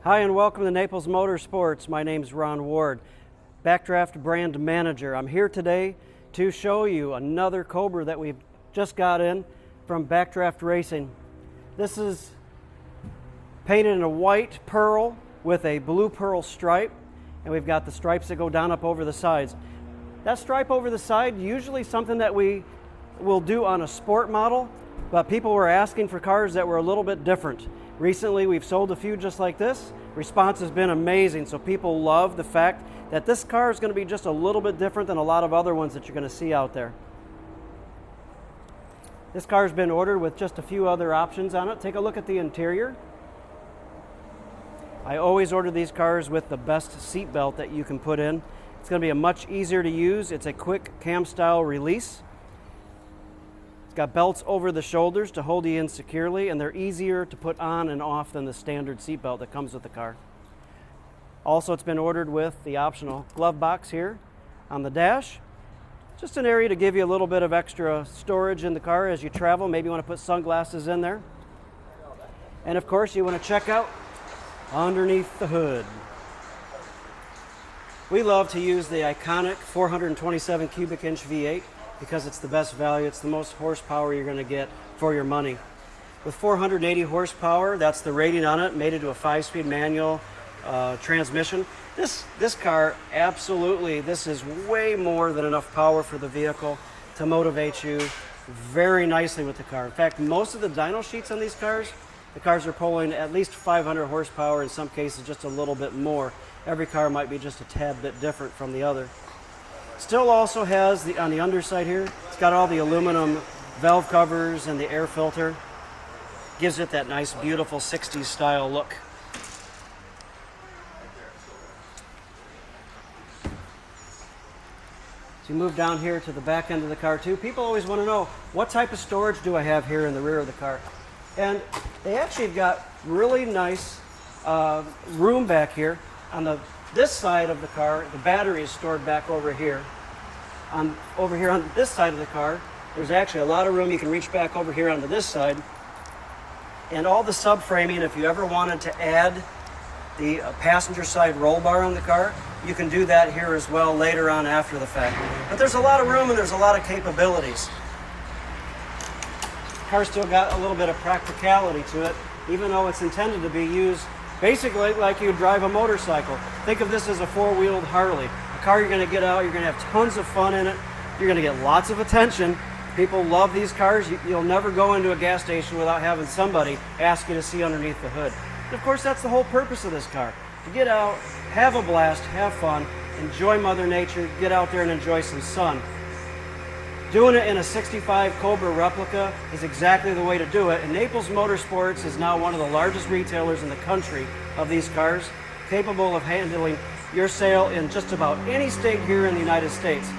Hi and welcome to Naples Motorsports. My name's Ron Ward, Backdraft brand manager. I'm here today to show you another Cobra that we've just got in from Backdraft Racing. This is painted in a white pearl with a blue pearl stripe, and we've got the stripes that go down up over the sides. That stripe over the side, usually something that we will do on a sport model, but people were asking for cars that were a little bit different. Recently, we've sold a few just like this. Response has been amazing, so people love the fact that this car is going to be just a little bit different than a lot of other ones that you're going to see out there. This car has been ordered with just a few other options on it. Take a look at the interior. I always order these cars with the best seat belt that you can put in. It's going to be a much easier to use. It's a quick cam style release. Got belts over the shoulders to hold you in securely, and they're easier to put on and off than the standard seat belt that comes with the car. Also, it's been ordered with the optional glove box here on the dash. Just an area to give you a little bit of extra storage in the car as you travel. Maybe you want to put sunglasses in there. And of course, you want to check out underneath the hood. We love to use the iconic 427 cubic inch V8 because it's the best value. It's the most horsepower you're going to get for your money. With 480 horsepower, that's the rating on it, made it to a 5-speed manual transmission. This car, absolutely, this is way more than enough power for the vehicle to motivate you very nicely with the car. In fact, most of the dyno sheets on these cars, the cars are pulling at least 500 horsepower, in some cases just a little bit more. Every car might be just a tad bit different from the other. Still also has, on the underside here, it's got all the aluminum valve covers and the air filter. Gives it that nice, beautiful 60s style look. So you move down here to the back end of the car too. People always want to know, what type of storage do I have here in the rear of the car? And they actually have got really nice room back here. On this side of the car, the battery is stored back over here. Over here on this side of the car, there's actually a lot of room. You can reach back over here onto this side. And all the subframing, if you ever wanted to add the passenger side roll bar on the car, you can do that here as well later on after the fact. But there's a lot of room and there's a lot of capabilities. The car's still got a little bit of practicality to it, even though it's intended to be used basically like you drive a motorcycle. Think of this as a four-wheeled Harley. A car you're going to get out, you're going to have tons of fun in it, you're going to get lots of attention. People love these cars. You'll never go into a gas station without having somebody ask you to see underneath the hood. And of course, that's the whole purpose of this car. To get out, have a blast, have fun, enjoy Mother Nature, get out there and enjoy some sun. Doing it in a 65 Cobra replica is exactly the way to do it, and Naples Motorsports is now one of the largest retailers in the country of these cars, capable of handling your sale in just about any state here in the United States.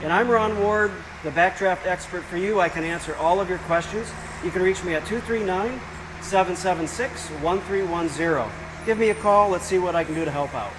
And I'm Ron Ward, the Backdraft expert for you. I can answer all of your questions. You can reach me at 239-776-1310. Give me a call. Let's see what I can do to help out.